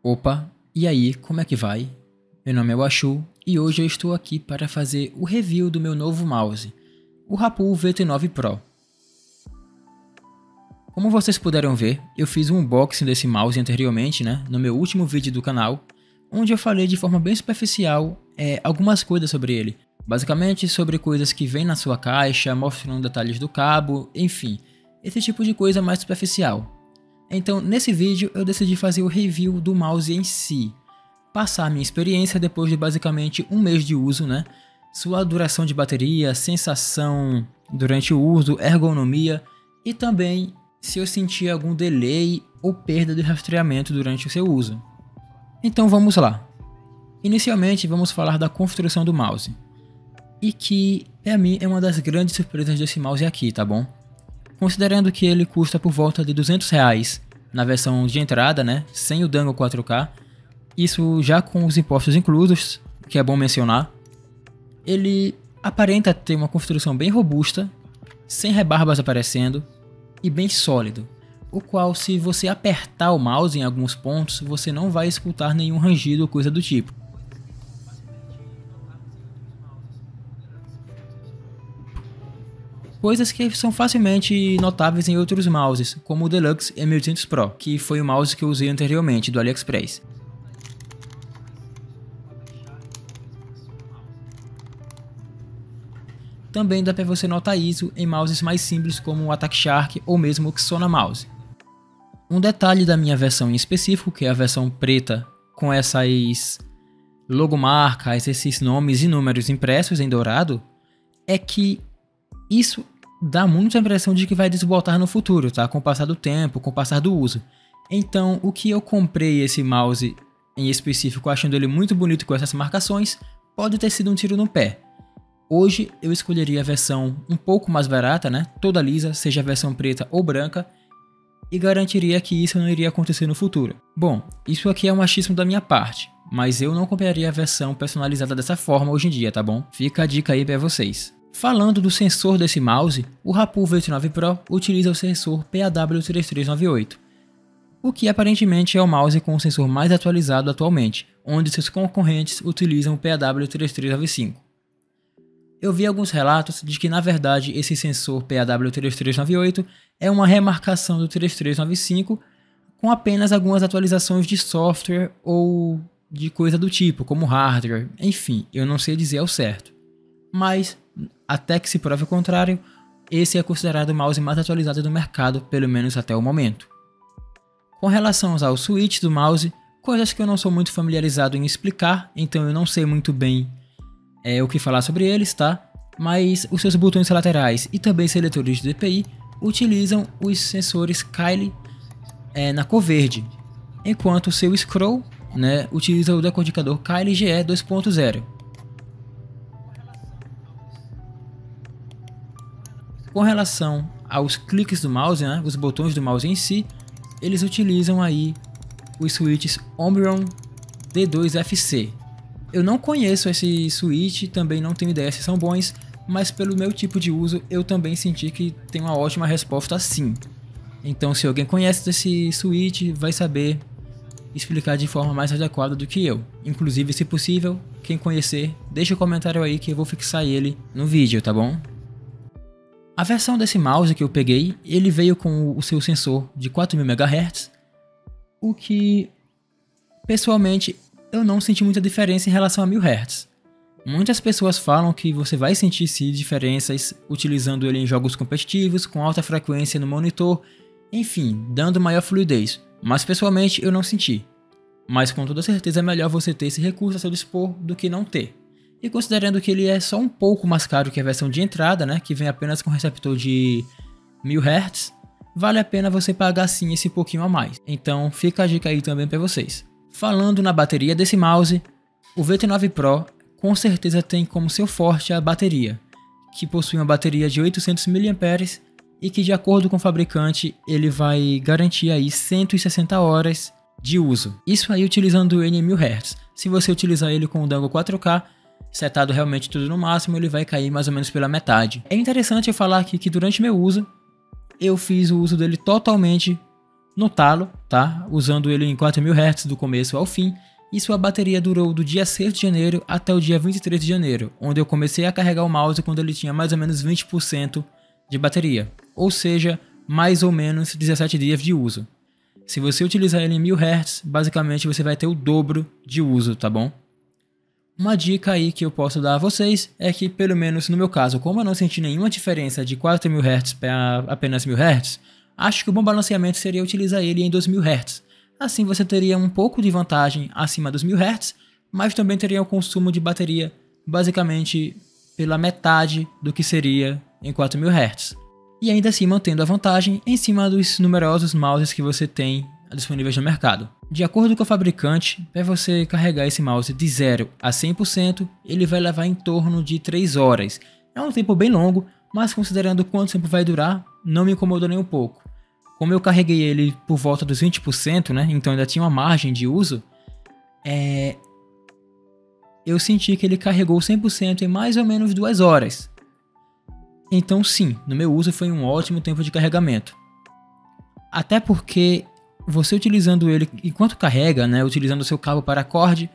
Opa, e aí, como é que vai? Meu nome é Washu e hoje eu estou aqui para fazer o review do meu novo mouse, o Rapool VT9 Pro. Como vocês puderam ver, eu fiz um unboxing desse mouse anteriormente, no meu último vídeo do canal, onde eu falei de forma bem superficial algumas coisas sobre ele. Basicamente sobre coisas que vem na sua caixa, mostrando detalhes do cabo, enfim, esse tipo de coisa mais superficial. Então, nesse vídeo eu decidi fazer o review do mouse em si, passar a minha experiência depois de basicamente um mês de uso, sua duração de bateria, sensação durante o uso, ergonomia e também se eu senti algum delay ou perda de rastreamento durante o seu uso. Então vamos lá. Inicialmente vamos falar da construção do mouse, e que para mim é uma das grandes surpresas desse mouse aqui, tá bom? Considerando que ele custa por volta de R$200 na versão de entrada, sem o dongle 4K, isso já com os impostos inclusos, que é bom mencionar. Ele aparenta ter uma construção bem robusta, sem rebarbas aparecendo e bem sólido, o qual, se você apertar o mouse em alguns pontos, você não vai escutar nenhum rangido ou coisa do tipo. Coisas que são facilmente notáveis em outros mouses, como o Deluxe M800 Pro, que foi o mouse que eu usei anteriormente, do AliExpress. Também dá para você notar isso em mouses mais simples como o Attack Shark ou mesmo o Xona Mouse. Um detalhe da minha versão em específico, que é a versão preta com essas logomarcas, esses nomes e números impressos em dourado, é que isso dá muito a impressão de que vai desbotar no futuro, tá? Com o passar do tempo, com o passar do uso. Então, o que eu comprei esse mouse em específico, achando ele muito bonito com essas marcações, pode ter sido um tiro no pé. Hoje eu escolheria a versão um pouco mais barata, toda lisa, seja a versão preta ou branca, e garantiria que isso não iria acontecer no futuro. Bom, isso aqui é um achismo da minha parte, mas eu não compraria a versão personalizada dessa forma hoje em dia, tá bom? Fica a dica aí pra vocês. Falando do sensor desse mouse, o Rapool VT9 Pro utiliza o sensor PAW3398, o que aparentemente é o mouse com o sensor mais atualizado atualmente, onde seus concorrentes utilizam o PAW3395. Eu vi alguns relatos de que na verdade esse sensor PAW3398 é uma remarcação do 3395 com apenas algumas atualizações de software ou de coisa do tipo, como hardware, enfim, eu não sei dizer ao certo. Mas, até que se prove o contrário, esse é considerado o mouse mais atualizado do mercado, pelo menos até o momento. Com relação aos switches do mouse, coisas que eu não sou muito familiarizado em explicar, então eu não sei muito bem o que falar sobre eles, tá? Mas os seus botões laterais e também seletores de DPI utilizam os sensores Kyle na cor verde, enquanto o seu scroll utiliza o decodificador Kyle GE 2.0. Com relação aos cliques do mouse, os botões do mouse em si, eles utilizam aí os switches Omron D2FC. Eu não conheço esse switch, também não tenho ideia se são bons, mas pelo meu tipo de uso eu também senti que tem uma ótima resposta sim. Então se alguém conhece desse switch, vai saber explicar de forma mais adequada do que eu. Inclusive, se possível, quem conhecer, deixa um comentário aí que eu vou fixar ele no vídeo, tá bom? A versão desse mouse que eu peguei, ele veio com o seu sensor de 4000 MHz, o que, pessoalmente, eu não senti muita diferença em relação a 1000 Hz. Muitas pessoas falam que você vai sentir sim diferenças utilizando ele em jogos competitivos, com alta frequência no monitor, enfim, dando maior fluidez, mas pessoalmente eu não senti. Mas com toda certeza é melhor você ter esse recurso a seu dispor do que não ter. E considerando que ele é só um pouco mais caro que a versão de entrada, que vem apenas com receptor de 1000 Hz, vale a pena você pagar sim esse pouquinho a mais. Então fica a dica aí também para vocês. Falando na bateria desse mouse, o VT9 Pro com certeza tem como seu forte a bateria, que possui uma bateria de 800 mAh e que, de acordo com o fabricante, ele vai garantir aí 160 horas de uso. Isso aí utilizando ele em 1000 Hz. Se você utilizar ele com o dongle 4K, setado realmente tudo no máximo, ele vai cair mais ou menos pela metade. É interessante eu falar aqui que durante meu uso, eu fiz o uso dele totalmente no talo, tá? Usando ele em 4000 Hz do começo ao fim, e sua bateria durou do dia 6 de janeiro até o dia 23 de janeiro, onde eu comecei a carregar o mouse quando ele tinha mais ou menos 20% de bateria, ou seja, mais ou menos 17 dias de uso. Se você utilizar ele em 1000 Hz, basicamente você vai ter o dobro de uso, tá bom? Uma dica aí que eu posso dar a vocês é que, pelo menos no meu caso, como eu não senti nenhuma diferença de 4000 Hz para apenas 1000 Hz, acho que o bom balanceamento seria utilizar ele em 2000 Hz. Assim você teria um pouco de vantagem acima dos 1000 Hz, mas também teria um consumo de bateria basicamente pela metade do que seria em 4000 Hz. E ainda assim mantendo a vantagem em cima dos numerosos mouses que você tem disponíveis no mercado. De acordo com o fabricante, para você carregar esse mouse de 0 a 100%, ele vai levar em torno de 3 horas. É um tempo bem longo, mas considerando quanto tempo vai durar, não me incomodou nem um pouco. Como eu carreguei ele por volta dos 20%, né, então ainda tinha uma margem de uso, eu senti que ele carregou 100% em mais ou menos 2 horas. Então sim, no meu uso foi um ótimo tempo de carregamento. Até porque você utilizando ele enquanto carrega, né, utilizando o seu cabo paracord,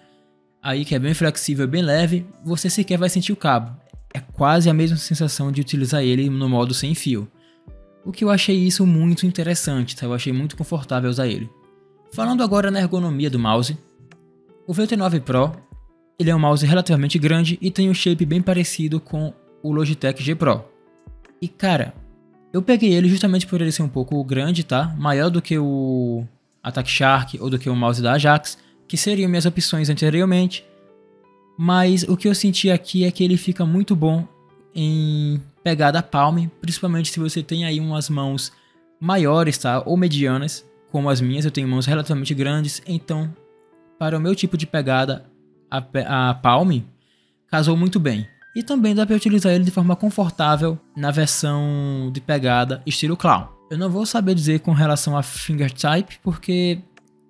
aí que é bem flexível, bem leve, você sequer vai sentir o cabo. É quase a mesma sensação de utilizar ele no modo sem fio. O que eu achei isso muito interessante, tá? Eu achei muito confortável usar ele. Falando agora na ergonomia do mouse, o VT9 Pro, ele é um mouse relativamente grande e tem um shape bem parecido com o Logitech G Pro. E cara, eu peguei ele justamente por ele ser um pouco grande, tá? Maior do que o Attack Shark ou do que o mouse da Ajax, que seriam minhas opções anteriormente. Mas o que eu senti aqui é que ele fica muito bom em pegada palm, principalmente se você tem aí umas mãos maiores, tá? Ou medianas, como as minhas, eu tenho mãos relativamente grandes, então para o meu tipo de pegada, a palm casou muito bem. E também dá para utilizar ele de forma confortável na versão de pegada estilo clown. Eu não vou saber dizer com relação a fingertip, porque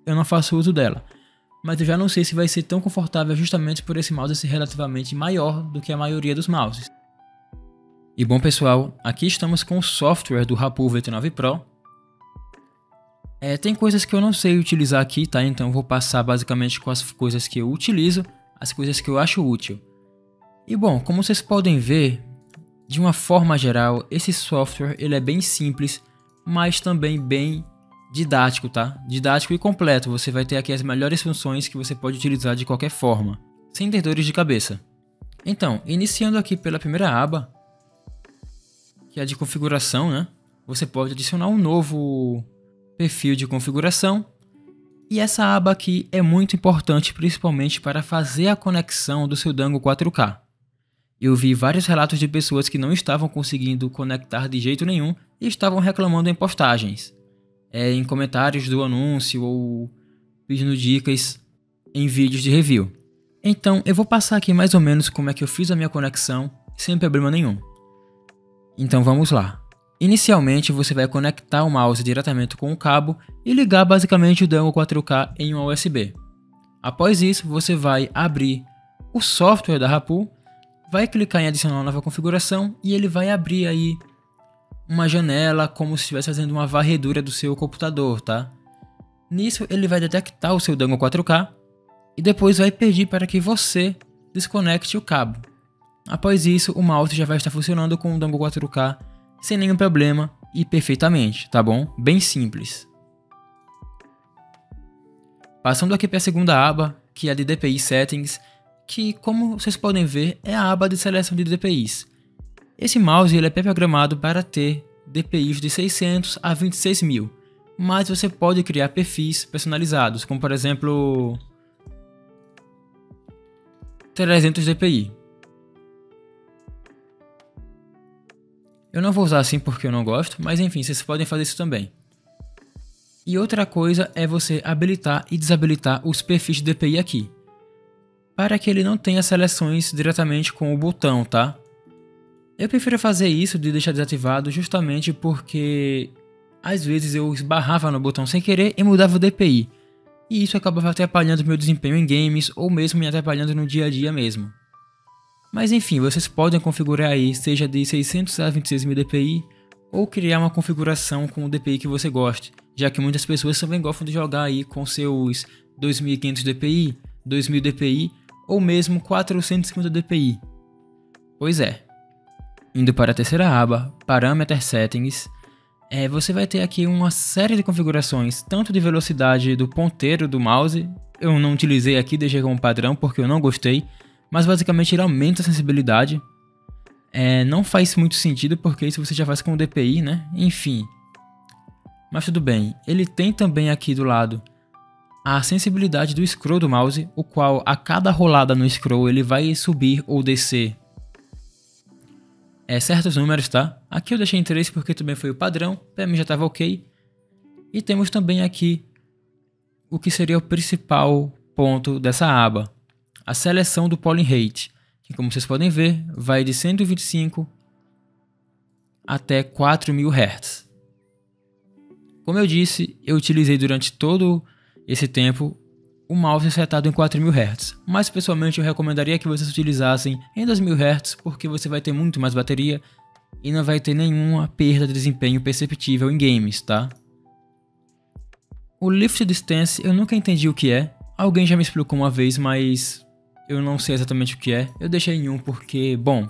eu não faço uso dela. Mas eu já não sei se vai ser tão confortável justamente por esse mouse ser relativamente maior do que a maioria dos mouses. E bom pessoal, aqui estamos com o software do Hapu VT9 Pro. Tem coisas que eu não sei utilizar aqui, tá? Então eu vou passar basicamente com as coisas que eu utilizo, as coisas que eu acho útil. E bom, como vocês podem ver, de uma forma geral, esse software ele é bem simples, mas também bem didático, tá? Didático e completo, você vai ter aqui as melhores funções que você pode utilizar de qualquer forma, sem ter dores de cabeça. Então, iniciando aqui pela primeira aba, que é a de configuração, né? Você pode adicionar um novo perfil de configuração. E essa aba aqui é muito importante, principalmente para fazer a conexão do seu Dango 4K. Eu vi vários relatos de pessoas que não estavam conseguindo conectar de jeito nenhum e estavam reclamando em postagens, em comentários do anúncio ou pedindo dicas em vídeos de review. Então eu vou passar aqui mais ou menos como é que eu fiz a minha conexão sem problema nenhum. Então vamos lá. Inicialmente você vai conectar o mouse diretamente com o cabo e ligar basicamente o Dango 4K em uma USB. Após isso você vai abrir o software da Hapu, vai clicar em adicionar uma nova configuração e ele vai abrir aí uma janela como se estivesse fazendo uma varredura do seu computador, tá? Nisso ele vai detectar o seu Dango 4K e depois vai pedir para que você desconecte o cabo. Após isso o mouse já vai estar funcionando com o Dango 4K sem nenhum problema e perfeitamente, tá bom? Bem simples. Passando aqui para a segunda aba, que é a de DPI Settings, que como vocês podem ver é a aba de seleção de DPIs. Esse mouse ele é pré-programado para ter DPIs de 600 a 26.000, mas você pode criar perfis personalizados, como por exemplo 300 DPI. Eu não vou usar assim porque eu não gosto, mas enfim, vocês podem fazer isso também. E outra coisa é você habilitar e desabilitar os perfis de DPI aqui, para que ele não tenha seleções diretamente com o botão, tá? Eu prefiro fazer isso de deixar desativado justamente porque às vezes eu esbarrava no botão sem querer e mudava o DPI, e isso acabava atrapalhando meu desempenho em games ou mesmo me atrapalhando no dia a dia mesmo. Mas enfim, vocês podem configurar aí, seja de 600 a 26.000 DPI, ou criar uma configuração com o DPI que você goste. já que muitas pessoas também gostam de jogar aí com seus 2500 dpi, 2000 dpi ou mesmo 450 dpi. Pois é. Indo para a terceira aba, Parameter Settings, você vai ter aqui uma série de configurações, tanto de velocidade do ponteiro do mouse, eu não utilizei aqui, deixei como padrão porque eu não gostei, mas basicamente ele aumenta a sensibilidade. Não faz muito sentido porque isso você já faz com o DPI, né? Enfim. Mas tudo bem. Ele tem também aqui do lado a sensibilidade do scroll do mouse, o qual a cada rolada no scroll ele vai subir ou descer certos números, tá? Aqui eu deixei em 3 porque também foi o padrão, para mim já estava ok. E temos também aqui o que seria o principal ponto dessa aba, a seleção do polling rate, que como vocês podem ver, vai de 125 até 4000 Hz. Como eu disse, eu utilizei durante todo esse tempo o mouse setado em 4000 Hz, mas pessoalmente eu recomendaria que vocês utilizassem em 2000 Hz, porque você vai ter muito mais bateria e não vai ter nenhuma perda de desempenho perceptível em games, tá? O Lift Distance eu nunca entendi o que é, alguém já me explicou uma vez, mas eu não sei exatamente o que é, eu deixei em 1 porque, bom,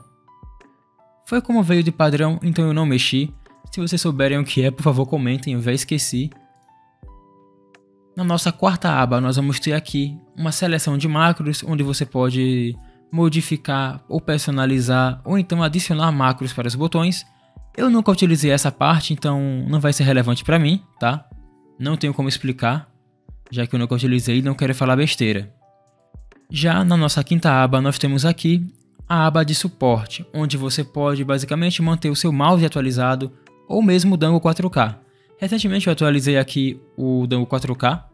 foi como veio de padrão, então eu não mexi. Se vocês souberem o que é, por favor comentem, eu já esqueci. Na nossa quarta aba, nós vamos ter aqui uma seleção de macros, onde você pode modificar ou personalizar, ou então adicionar macros para os botões. Eu nunca utilizei essa parte, então não vai ser relevante para mim, tá? Não tenho como explicar, já que eu nunca utilizei e não quero falar besteira. Já na nossa quinta aba, nós temos aqui a aba de suporte, onde você pode basicamente manter o seu mouse atualizado, ou mesmo o Dango 4K. Recentemente eu atualizei aqui o Dango 4K,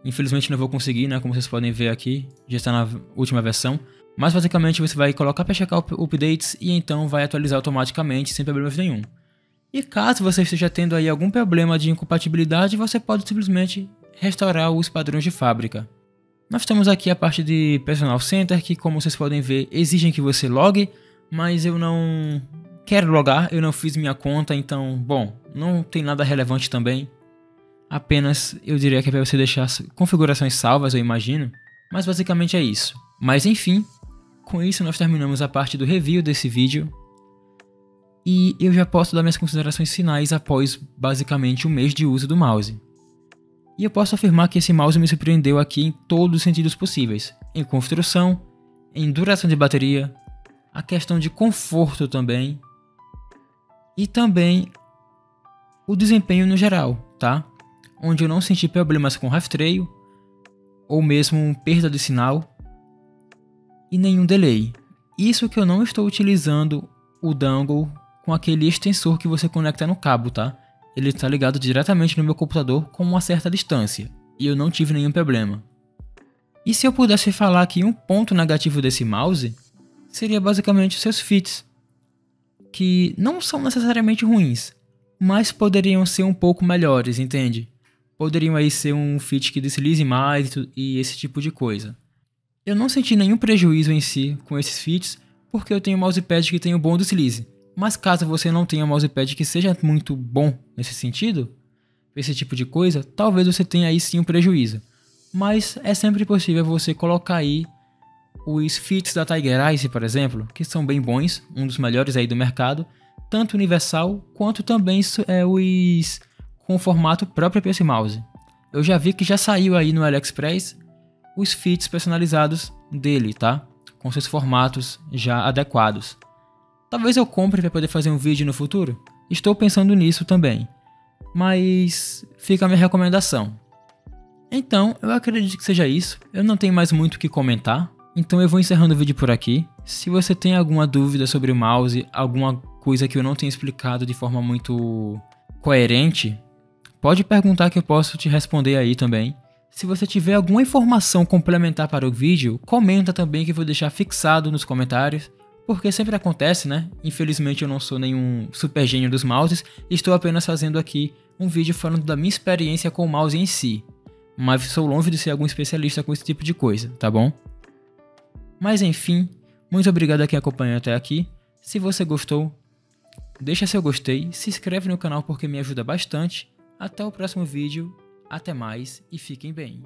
infelizmente não vou conseguir, né, como vocês podem ver aqui, já está na última versão, mas basicamente você vai colocar para checar updates e então vai atualizar automaticamente sem problemas nenhum. E caso você esteja tendo aí algum problema de incompatibilidade, você pode simplesmente restaurar os padrões de fábrica. Nós temos aqui a parte de Personal Center, que como vocês podem ver, exigem que você logue, mas eu não quero logar, eu não fiz minha conta, então, bom, não tem nada relevante também. Apenas eu diria que é para você deixar configurações salvas, eu imagino, mas basicamente é isso. Mas enfim, com isso nós terminamos a parte do review desse vídeo. E eu já posso dar minhas considerações finais após basicamente um mês de uso do mouse. E eu posso afirmar que esse mouse me surpreendeu aqui em todos os sentidos possíveis. Em construção, em duração de bateria, a questão de conforto também. E também o desempenho no geral, tá? Onde eu não senti problemas com rastreio, ou mesmo perda de sinal, e nenhum delay. Isso que eu não estou utilizando o dongle com aquele extensor que você conecta no cabo, tá? Ele está ligado diretamente no meu computador com uma certa distância, e eu não tive nenhum problema. E se eu pudesse falar aqui um ponto negativo desse mouse, seria basicamente seus fits, que não são necessariamente ruins, mas poderiam ser um pouco melhores, entende? Poderiam aí ser um fit que deslize mais e esse tipo de coisa. Eu não senti nenhum prejuízo em si com esses fits, porque eu tenho um mousepad que tem um bom deslize. Mas caso você não tenha um mousepad que seja muito bom nesse sentido, esse tipo de coisa, talvez você tenha aí sim um prejuízo. Mas é sempre possível você colocar aí os fits da Tigerize, por exemplo, que são bem bons, um dos melhores aí do mercado, tanto universal quanto também os com o formato próprio para esse mouse. Eu já vi que já saiu aí no AliExpress os fits personalizados dele, tá? Com seus formatos já adequados. Talvez eu compre para poder fazer um vídeo no futuro. Estou pensando nisso também. Mas fica a minha recomendação. Então, eu acredito que seja isso. Eu não tenho mais muito o que comentar. Então eu vou encerrando o vídeo por aqui. Se você tem alguma dúvida sobre o mouse, alguma coisa que eu não tenha explicado de forma muito coerente, pode perguntar que eu posso te responder aí também. Se você tiver alguma informação complementar para o vídeo, comenta também que eu vou deixar fixado nos comentários. Porque sempre acontece, né? Infelizmente eu não sou nenhum super gênio dos mouses, estou apenas fazendo aqui um vídeo falando da minha experiência com o mouse em si. Mas sou longe de ser algum especialista com esse tipo de coisa, tá bom? Mas enfim, muito obrigado a quem acompanhou até aqui. Se você gostou, deixa seu gostei, se inscreve no canal porque me ajuda bastante. Até o próximo vídeo, até mais e fiquem bem.